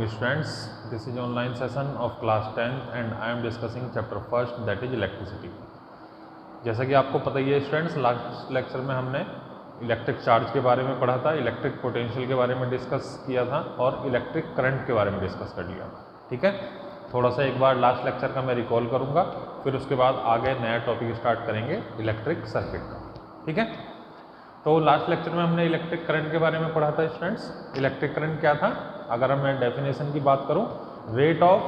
morning students, this is online session of class 10th and I am discussing chapter first that is electricity। जैसा कि आपको पता ही है students, last lecture में हमने इलेक्ट्रिक चार्ज के बारे में पढ़ा था, इलेक्ट्रिक पोटेंशियल के बारे में डिस्कस किया था और इलेक्ट्रिक करंट के बारे में डिस्कस कर लिया था। ठीक है, थोड़ा सा एक बार लास्ट लेक्चर का मैं रिकॉल करूँगा, फिर उसके बाद आगे नया टॉपिक स्टार्ट करेंगे इलेक्ट्रिक सर्किट का। ठीक है, तो लास्ट लेक्चर में हमने इलेक्ट्रिक करंट के बारे में पढ़ा था स्टूडेंट्स। इलेक्ट्रिक करंट क्या था, अगर मैं डेफिनेशन की बात करूं, rate of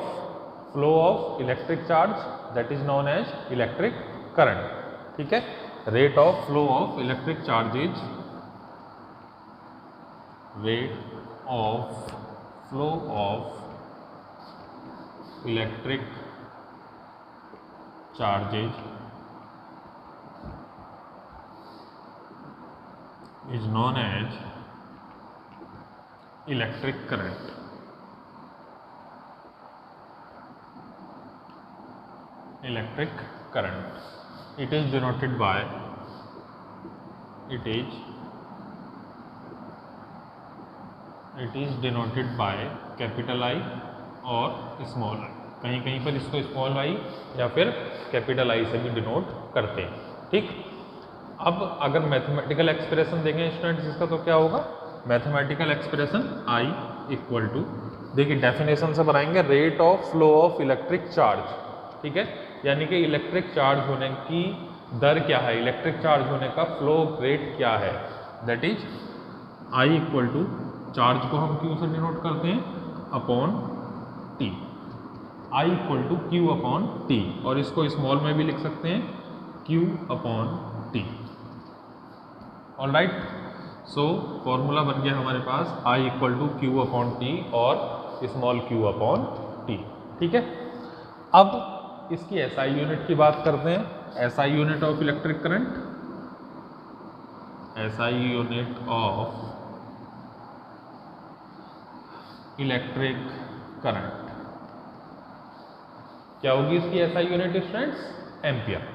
flow of electric charge that is known as electric current. ठीक है, rate of flow of electric charge is rate of flow of electric charges is known as electric current। Electric current, it is denoted by capital I और small I। कहीं कहीं पर इसको small I या फिर capital I से भी denote करते हैं। ठीक, अब अगर मैथमेटिकल एक्सप्रेशन देखें स्टूडेंट्स इसका, तो क्या होगा, mathematical expression I equal to, देखिए डेफिनेशन से बनाएंगे, rate of flow of electric charge. ठीक है, यानी कि इलेक्ट्रिक चार्ज होने की दर क्या है, इलेक्ट्रिक चार्ज होने का फ्लो रेट क्या है, that is I equal to, charge को हम Q से डिनोट करते हैं upon T, I equal to Q upon T, और इसको स्मॉल में भी लिख सकते हैं Q upon T। All right, so formula बन गया हमारे पास I equal to Q upon T और स्मॉल q अपॉन T। ठीक है, अब इसकी SI यूनिट की बात करते हैं। SI unit of electric current, SI unit of electric current क्या होगी इसकी SI unit students, ampere.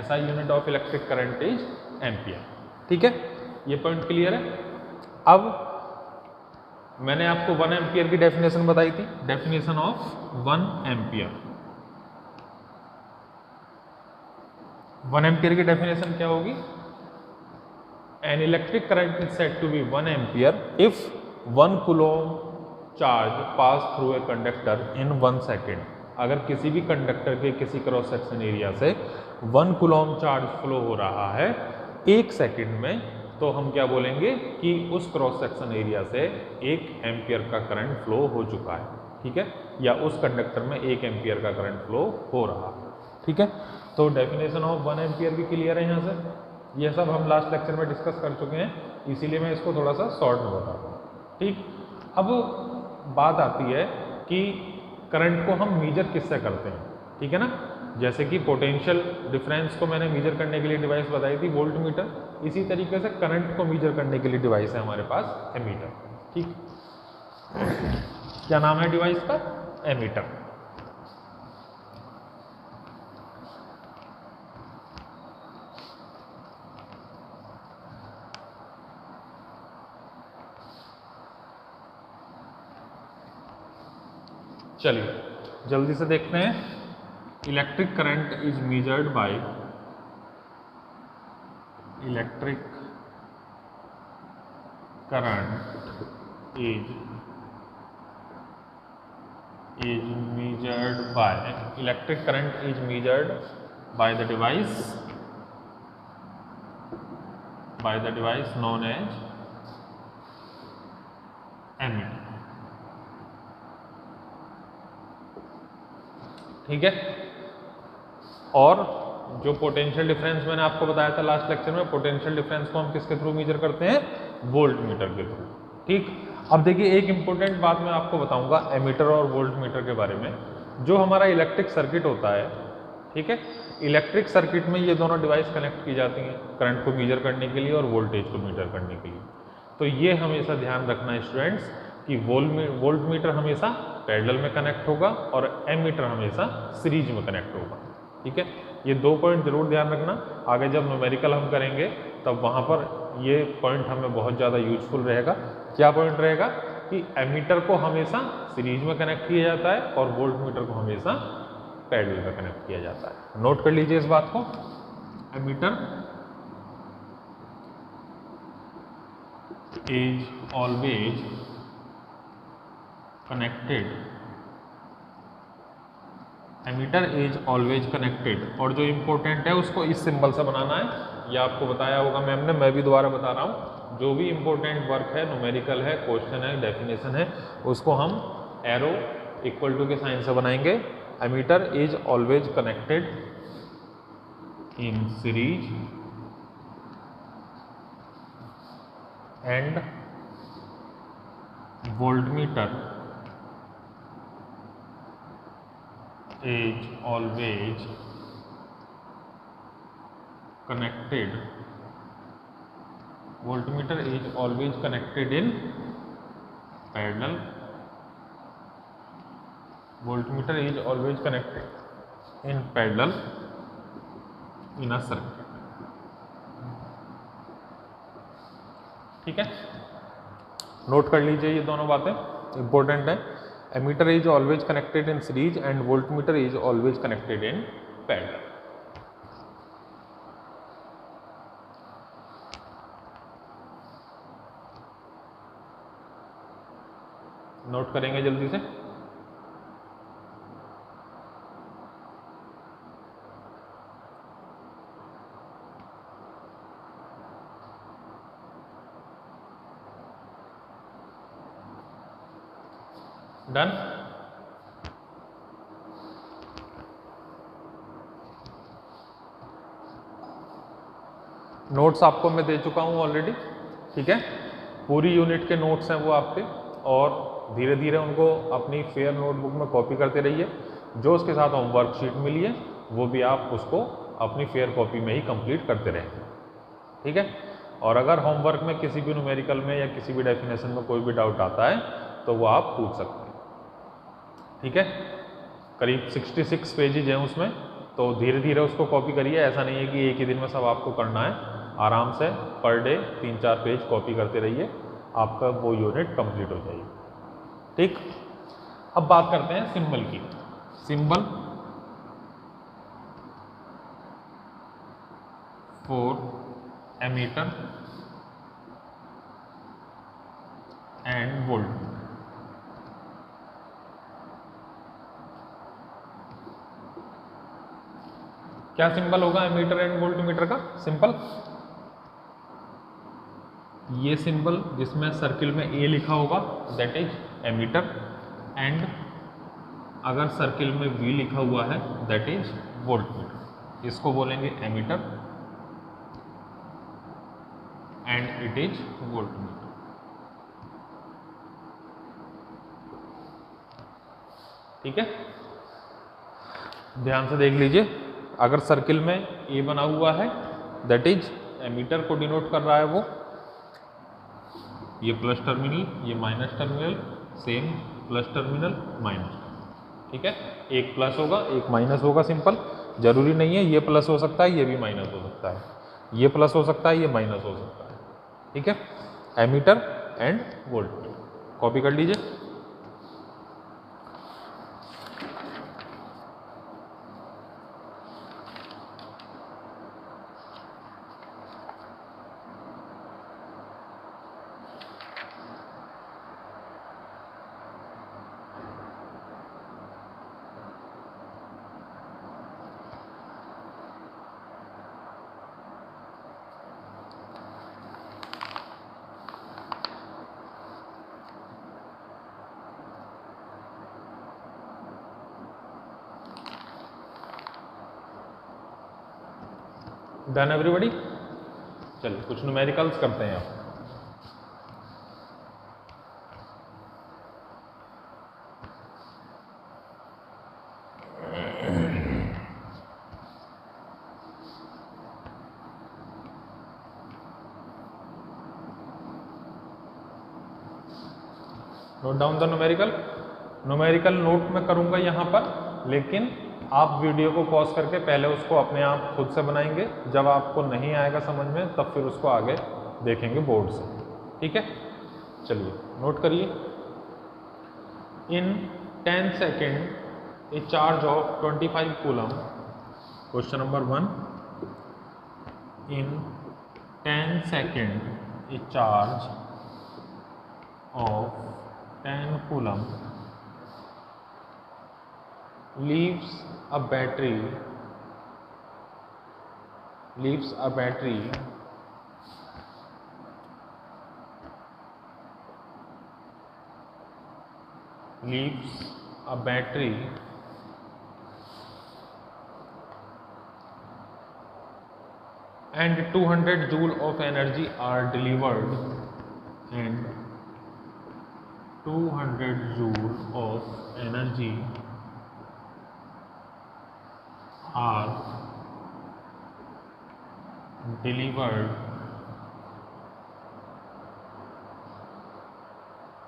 SI unit of electric current is ampere. ठीक है, ये पॉइंट क्लियर है। अब मैंने आपको 1 एम्पियर की डेफिनेशन बताई थी, डेफिनेशन ऑफ 1 एम्पियर। 1 एम्पियर की डेफिनेशन क्या होगी, an electric current is said to be 1 ampere if 1 coulomb charge pass through a conductor in 1 second. अगर किसी भी कंडक्टर के किसी क्रॉस सेक्शन एरिया से 1 कूलम चार्ज फ्लो हो रहा है 1 सेकेंड में, तो हम क्या बोलेंगे कि उस क्रॉस सेक्शन एरिया से 1 एम्पियर का करंट फ्लो हो चुका है। ठीक है, या उस कंडक्टर में 1 एम्पियर का करंट फ्लो हो रहा है। ठीक है, तो डेफिनेशन ऑफ 1 एम्पियर भी क्लियर है यहाँ से। ये सब हम लास्ट लेक्चर में डिस्कस कर चुके हैं, इसीलिए मैं इसको थोड़ा सा शॉर्ट में बता रहा हूँ। ठीक, अब बात आती है कि करंट को हम मीजर किससे करते हैं। ठीक है ना, जैसे कि पोटेंशियल डिफरेंस को मैंने मीजर करने के लिए डिवाइस बताई थी वोल्ट मीटर, इसी तरीके से करंट को मीजर करने के लिए डिवाइस है हमारे पास एमीटर। ठीक, क्या नाम है डिवाइस का, एमीटर। चलिए जल्दी से देखते हैं, electric current is measured by, electric current is measured by, electric current is measured by the device known as ammeter। ठीक है, और जो पोटेंशियल डिफरेंस मैंने आपको बताया था लास्ट लेक्चर में, पोटेंशियल डिफरेंस को हम किसके थ्रू मेजर करते हैं, वोल्ट मीटर के थ्रू। ठीक, अब देखिए एक इंपॉर्टेंट बात मैं आपको बताऊंगा एमीटर और वोल्ट मीटर के बारे में। जो हमारा इलेक्ट्रिक सर्किट होता है, ठीक है, इलेक्ट्रिक सर्किट में ये दोनों डिवाइस कनेक्ट की जाती हैं करंट को मेजर करने के लिए और वोल्टेज को मेजर करने के लिए। तो ये हमेशा ध्यान रखना है स्टूडेंट्स कि वोल्ट मीटर हमेशा पैरेलल में कनेक्ट होगा और एमीटर हमेशा सीरीज में कनेक्ट होगा। ठीक है, ये 2 पॉइंट जरूर ध्यान रखना। आगे जब न्यूमेरिकल हम करेंगे तब वहाँ पर ये पॉइंट हमें बहुत ज़्यादा यूजफुल रहेगा। क्या पॉइंट रहेगा कि एमीटर को हमेशा सीरीज में कनेक्ट किया जाता है और वोल्ट मीटर को हमेशा पैरेलल में कनेक्ट किया जाता है। नोट कर लीजिए इस बात को। Ammeter is always connected, ammeter is always connected, और जो इंपॉर्टेंट है उसको इस सिंबल से बनाना है। ये आपको बताया होगा मैम ने, मैं भी दोबारा बता रहा हूँ। जो भी इंपॉर्टेंट वर्क है, न्यूमेरिकल है, क्वेश्चन है, डेफिनेशन है, उसको हम एरो इक्वल टू के साइन से बनाएंगे। Ammeter is always connected in series and voltmeter is always connected, voltmeter is always connected in parallel, voltmeter is always connected in parallel in a circuit। ठीक है, note कर लीजिए ये दोनों बातें इंपॉर्टेंट है। Ammeter is always connected in series and voltmeter is always connected in parallel. Note करेंगे जल्दी से। डन। नोट्स आपको मैं दे चुका हूं ऑलरेडी, ठीक है। पूरी यूनिट के नोट्स हैं वो आपके, और धीरे धीरे उनको अपनी फेयर नोटबुक में कॉपी करते रहिए। जो उसके साथ होमवर्क शीट मिली है वो भी आप उसको अपनी फेयर कॉपी में ही कंप्लीट करते रहें, ठीक है। और अगर होमवर्क में किसी भी न्यूमेरिकल में या किसी भी डेफिनेशन में कोई भी डाउट आता है तो वो आप पूछ सकते हैं, ठीक है। करीब 66 पेजेज हैं उसमें, तो धीरे धीरे उसको कॉपी करिए। ऐसा नहीं है कि एक ही दिन में सब आपको करना है। आराम से पर डे 3-4 पेज कॉपी करते रहिए, आपका वो यूनिट कंप्लीट हो जाएगी, ठीक। अब बात करते हैं सिंबल की। Symbol for ammeter and volt. क्या सिंबल होगा एमीटर एंड वोल्टमीटर का? सिंपल ये सिंबल जिसमें सर्किल में ए लिखा होगा दैट इज एमीटर, एंड अगर सर्किल में वी लिखा हुआ है दैट इज वोल्टमीटर। इसको बोलेंगे ammeter and it is voltmeter, ठीक है। ध्यान से देख लीजिए, अगर सर्किल में ए बना हुआ है दैट इज एमीटर को डिनोट कर रहा है वो, ये प्लस टर्मिनल, ये minus terminal, same plus terminal minus, ठीक है। एक प्लस होगा एक माइनस होगा, सिंपल। जरूरी नहीं है ये प्लस हो सकता है ये भी माइनस हो सकता है, ये प्लस हो सकता है ये माइनस हो सकता है, ठीक है। एमीटर एंड वोल्टमीटर कॉपी कर लीजिए। Done everybody. चलिए कुछ न्यूमेरिकल्स करते हैं आप। Note down the numerical. Numerical note में करूंगा यहाँ पर, लेकिन आप वीडियो को पॉज करके पहले उसको अपने आप खुद से बनाएंगे, जब आपको नहीं आएगा समझ में तब फिर उसको आगे देखेंगे बोर्ड से, ठीक है। चलिए नोट करिए। इन 10 second A charge of 25 coulomb, question number 1, in 10 second A charge of 10 coulomb leaves a battery leaves a battery and 200 joule of energy are delivered, and 200 joule of energy are delivered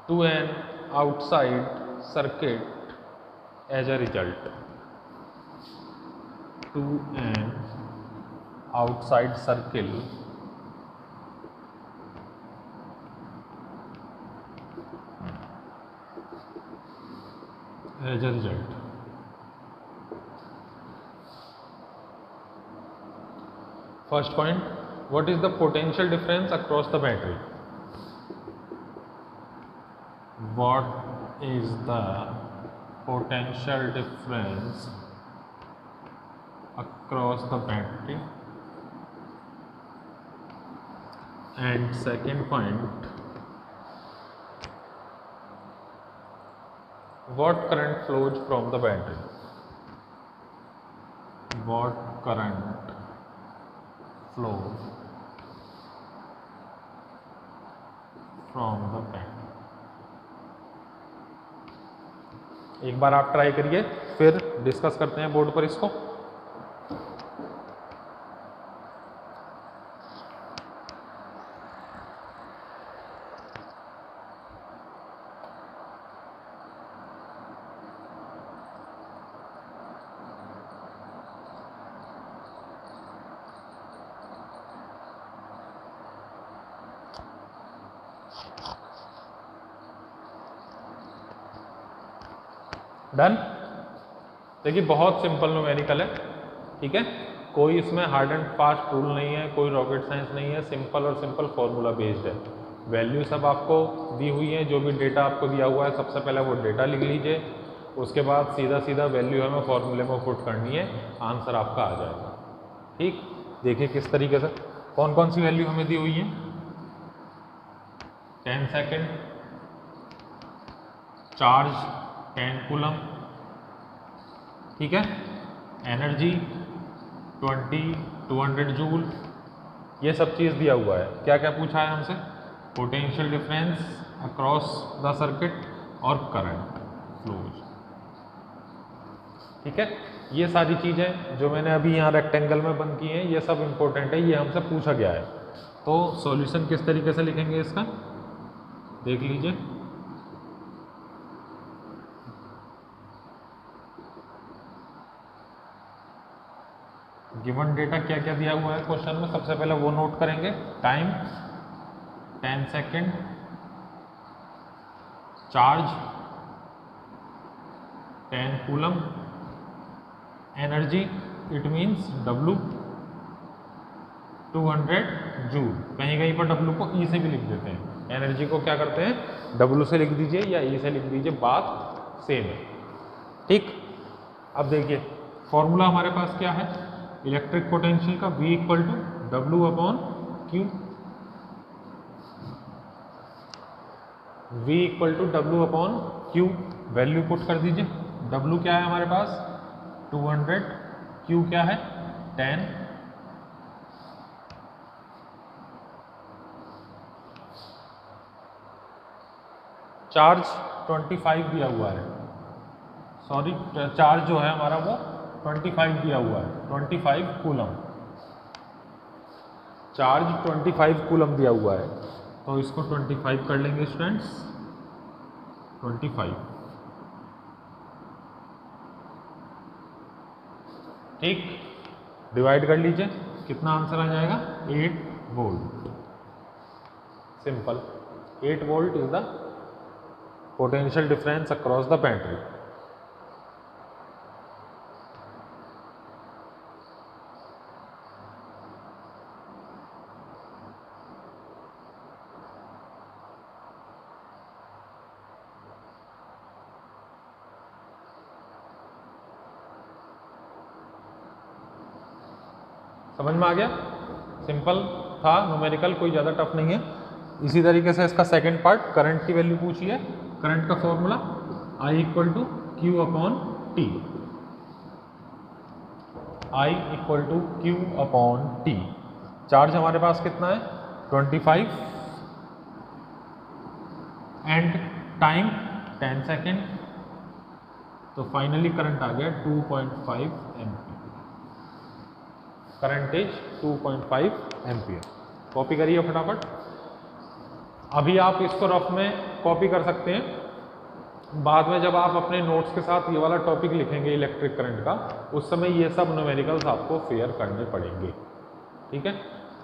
to an outside circuit as a result. To an outside circle as a result. First point, what is the potential difference across the battery? What is the potential difference across the battery? And second point, what current flows from the battery? What current flows from the battery? एक बार आप try करिए, फिर discuss करते हैं board पर इसको। Done. देखिए बहुत सिंपल न्यूमेरिकल है, ठीक है, कोई इसमें हार्ड एंड फास्ट रूल नहीं है, कोई रॉकेट साइंस नहीं है, सिंपल और सिंपल फॉर्मूला बेस्ड है। वैल्यू सब आपको दी हुई है, जो भी डेटा आपको दिया हुआ है सबसे पहले वो डेटा लिख लीजिए, उसके बाद सीधा सीधा वैल्यू हमें फॉर्मूले में पुट करनी है, आंसर आपका आ जाएगा। ठीक, देखिए किस तरीके से कौन कौन सी वैल्यू हमें दी हुई है। 10 सेकेंड, चार्ज 10 कूलम, ठीक है, एनर्जी 200 जूल, ये सब चीज़ दिया हुआ है। क्या क्या पूछा है हमसे? Potential difference across the circuit और करंट फ्लोज, ठीक है। ये सारी चीज़ें जो मैंने अभी यहाँ रेक्टेंगल में बंद की हैं, ये सब इम्पोर्टेंट है, ये हमसे पूछा गया है। तो सॉल्यूशन किस तरीके से लिखेंगे इसका देख लीजिए। गिवन डेटा क्या क्या दिया हुआ है क्वेश्चन में, सबसे पहले वो नोट करेंगे। Time 10 second, charge 10 coulomb, energy it means W 200 joule. कहीं कहीं पर W को E से भी लिख देते हैं, एनर्जी को क्या करते हैं W से लिख दीजिए या E से लिख दीजिए, बात सेम है, ठीक। अब देखिए फॉर्मूला हमारे पास क्या है इलेक्ट्रिक पोटेंशियल का, V equal to W upon Q, V equal to W upon Q, value put कर दीजिए। W क्या है हमारे पास 200, Q क्या है 10, चार्ज 25 दिया हुआ है, सॉरी चार्ज जो है हमारा वो 25 दिया हुआ है, 25 कूलम, चार्ज 25 कूलम दिया हुआ है, तो इसको 25 कर लेंगे स्टूडेंट्स, 25 ठीक, डिवाइड कर लीजिए, कितना आंसर आ जाएगा 8 volt. Simple, 8 volt is the potential difference across the battery. समझ में आ गया? सिंपल था, न्यूमेरिकल कोई ज़्यादा टफ नहीं है। इसी तरीके से इसका सेकंड पार्ट, करंट की वैल्यू पूछी है। करंट का formula I equal to Q upon T. I equal to Q upon T. Charge हमारे पास कितना है 25 एंड टाइम 10 सेकेंड। तो फाइनली करंट आ गया 2.5 ampere. Current is 2.5 ampere. Copy करिए फटाफट। अभी आप इसको रफ में कॉपी कर सकते हैं, बाद में जब आप अपने नोट्स के साथ ये वाला टॉपिक लिखेंगे इलेक्ट्रिक करंट का, उस समय ये सब न्यूमेरिकल्स आपको फेयर करने पड़ेंगे। ठीक है,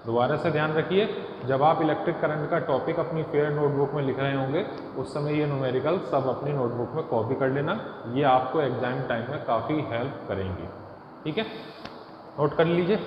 दोबारा से ध्यान रखिए, जब आप इलेक्ट्रिक करंट का टॉपिक अपनी फेयर नोटबुक में लिख रहे होंगे, उस समय ये न्यूमेरिकल सब अपनी नोटबुक में कॉपी कर लेना। ये आपको एग्जाम टाइम में काफ़ी हेल्प करेंगे। ठीक है, नोट कर लीजिए।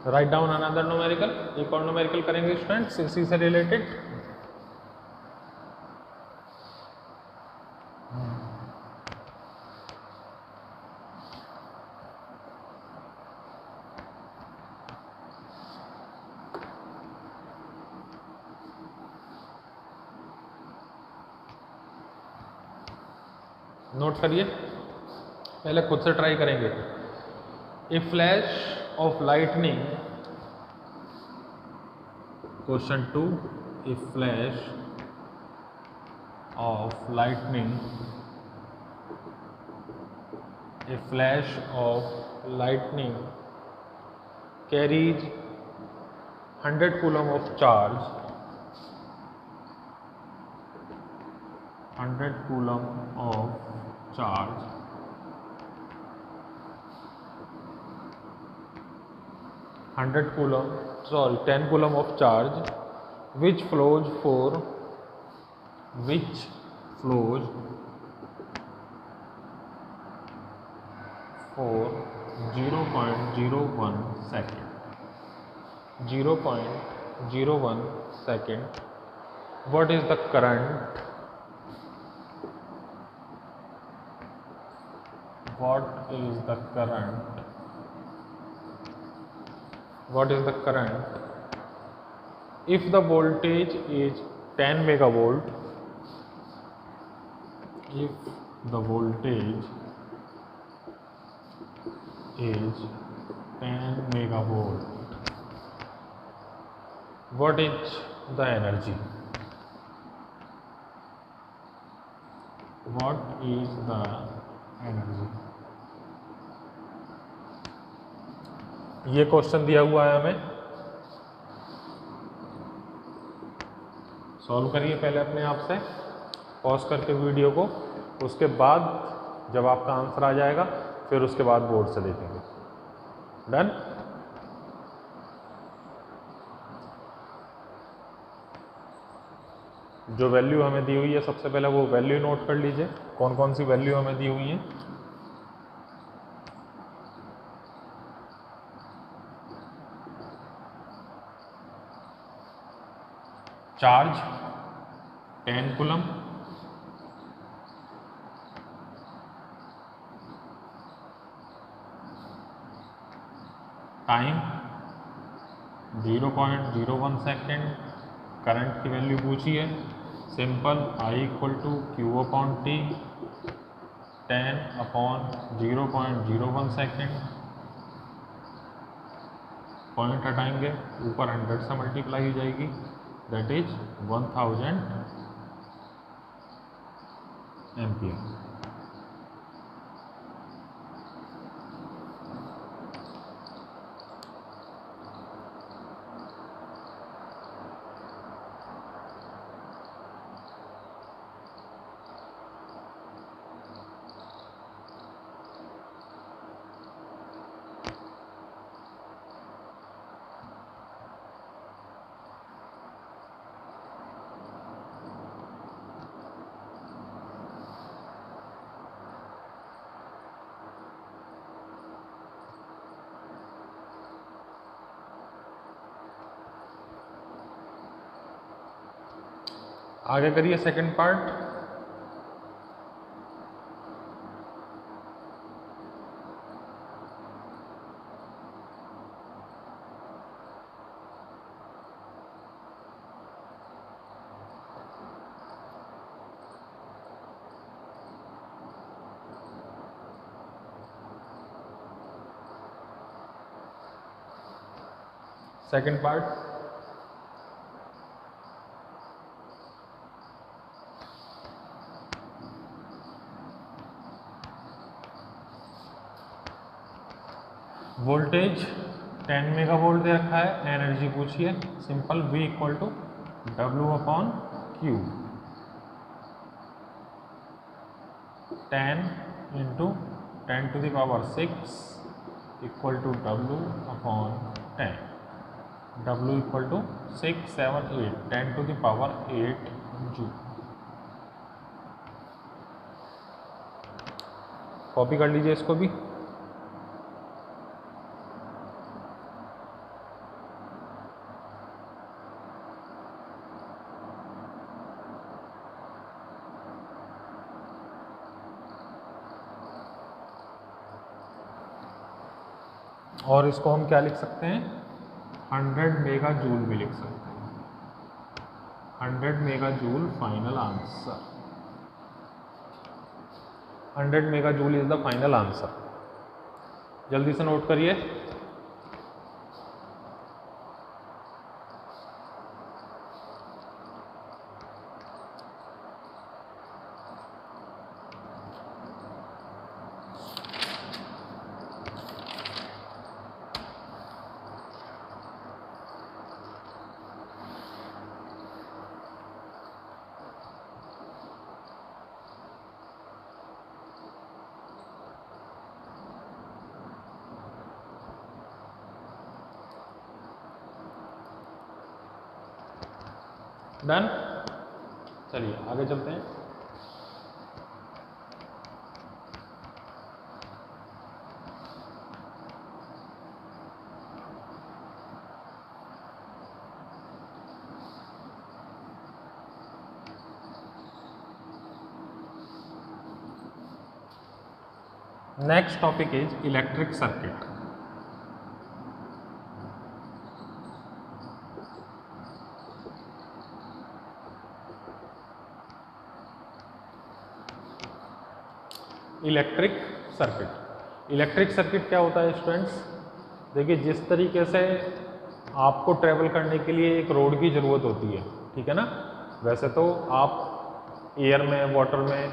Write down another numerical. एक और न्यूमेरिकल करेंगे स्टूडेंट्स इसी से रिलेटेड। नोट करिए, पहले खुद से ट्राई करेंगे। A flash of lightning, question 2, a flash of lightning, a flash of lightning carries 100 coulomb of charge, 100 coulomb of charge, 10 coulomb of charge which flows for 0.01 second. 0.01 second. What is the current? What is the current? What is the current if the voltage is 10 megavolt? If the voltage is 10 megavolt, what is the energy? What is the energy? ये question दिया हुआ है हमें, solve करिए पहले अपने आप से, पॉज करके वीडियो को। उसके बाद जब आपका आंसर आ जाएगा फिर उसके बाद बोर्ड से देखेंगे। डन? जो वैल्यू हमें दी हुई है सबसे पहले वो वैल्यू नोट कर लीजिए। कौन कौन सी वैल्यू हमें दी हुई है? Charge 10 coulomb, time 0.01 second, current की वैल्यू पूछी है, simple I = Q/T 10/0.01 second, point हटाएंगे, ऊपर 100 से मल्टीप्लाई हो जाएगी, दैट इज 1000 एम्पियर। आगे करिए second part. Second part, voltage 10 megavolt दे रखा है, एनर्जी पूछी है, simple V = W/Q, 10 × 10⁻⁶ = W/10, W = 678 10⁸ joule. Copy कर लीजिए इसको भी। और इसको हम क्या लिख सकते हैं, 100 मेगा जूल भी लिख सकते हैं, 100 mega joule final answer, 100 mega joule is the final answer. जल्दी से नोट करिए। डन, चलिए आगे चलते हैं। Next topic is electric circuit. Electric circuit, electric circuit क्या होता है स्टूडेंट्स? देखिए, जिस तरीके से आपको ट्रेवल करने के लिए एक रोड की ज़रूरत होती है, ठीक है ना, वैसे तो आप एयर में, वाटर में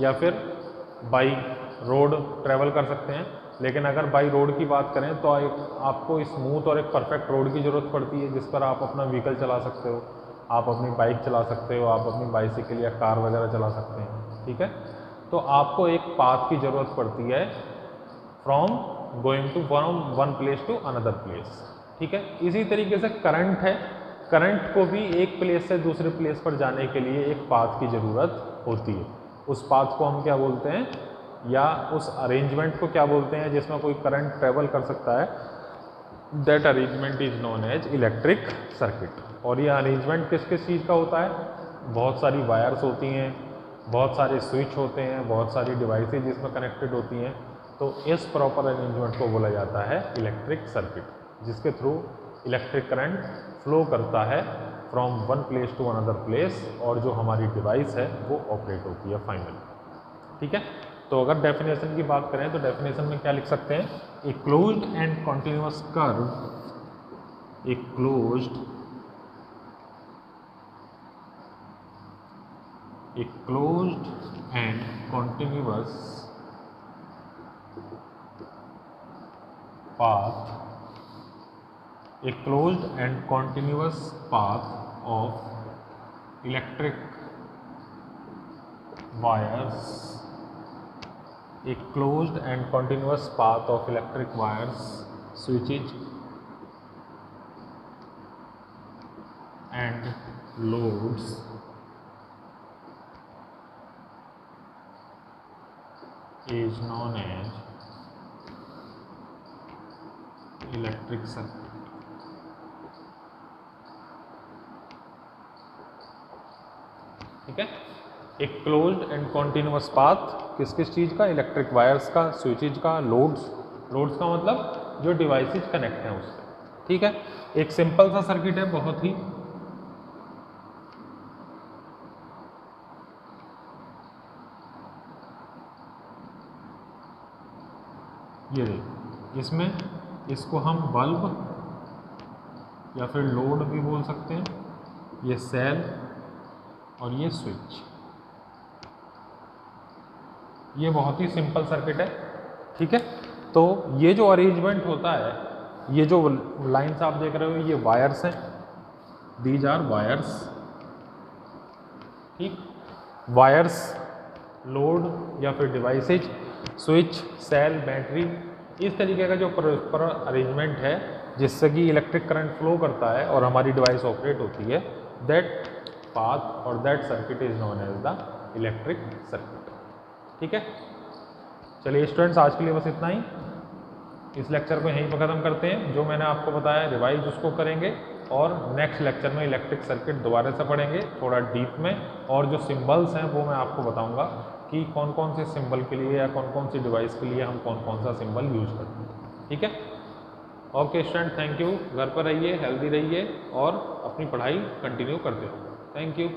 या फिर बाई रोड ट्रेवल कर सकते हैं, लेकिन अगर बाई रोड की बात करें तो आपको स्मूथ और एक परफेक्ट रोड की ज़रूरत पड़ती है जिस पर आप अपना व्हीकल चला सकते हो, आप अपनी बाइक चला सकते हो, आप अपनी बाइसिकल या कार वगैरह चला सकते हैं, ठीक है। तो आपको एक पाथ की ज़रूरत पड़ती है from going to one place to another place, ठीक है। इसी तरीके से करंट है, करंट को भी एक प्लेस से दूसरे प्लेस पर जाने के लिए एक पाथ की ज़रूरत होती है। उस पाथ को हम क्या बोलते हैं, या उस अरेंजमेंट को क्या बोलते हैं जिसमें कोई करंट ट्रेवल कर सकता है, that arrangement is known as electric circuit. और ये अरेंजमेंट किस किस चीज़ का होता है? बहुत सारी वायर्स होती हैं, बहुत सारे स्विच होते हैं, बहुत सारी डिवाइसेज जिसमें कनेक्टेड होती हैं, तो इस प्रॉपर अरेंजमेंट को बोला जाता है इलेक्ट्रिक सर्किट, जिसके थ्रू इलेक्ट्रिक करंट फ्लो करता है from one place to another place, और जो हमारी डिवाइस है वो ऑपरेट होती है फाइनली। ठीक है, तो अगर डेफिनेशन की बात करें तो डेफिनेशन में क्या लिख सकते हैं, a closed end continuous curve, a closed and continuous path, a closed and continuous path of electric wires, a closed and continuous path of electric wires, switches and loads is known as electric circuit. ठीक है, एक closed end continuous path किस किस चीज़ का, electric wires का, switches का, loads का मतलब जो डिवाइसेज कनेक्ट हैं उससे। ठीक है, एक सिंपल सा सर्किट है बहुत ही, ये देखिए, इसमें इसको हम बल्ब या फिर लोड भी बोल सकते हैं, ये सेल और ये स्विच, ये बहुत ही सिंपल सर्किट है। ठीक है, तो ये जो अरेंजमेंट होता है, ये जो लाइंस आप देख रहे हो ये वायर्स हैं, दीज आर वायर्स। ठीक, वायर्स, लोड या फिर डिवाइसेज, स्विच, सेल, बैटरी, इस तरीके का जो प्रॉपर अरेंजमेंट है जिससे कि इलेक्ट्रिक करंट फ्लो करता है और हमारी डिवाइस ऑपरेट होती है, दैट पाथ और that circuit is known as the electric circuit. ठीक है, चलिए स्टूडेंट्स, आज के लिए बस इतना ही। इस लेक्चर को यहीं पर ख़त्म करते हैं। जो मैंने आपको बताया रिवाइज उसको करेंगे और नेक्स्ट लेक्चर में इलेक्ट्रिक सर्किट दोबारा से पढ़ेंगे थोड़ा डीप में, और जो सिंबल्स हैं वो मैं आपको बताऊंगा कि कौन कौन से सिंबल के लिए या कौन कौन सी डिवाइस के लिए हम कौन कौन सा सिंबल यूज करते हैं। ठीक है, ओके स्टूडेंट, थैंक यू। घर पर रहिए, हेल्दी रहिए और अपनी पढ़ाई कंटिन्यू करते रहो। Thank you.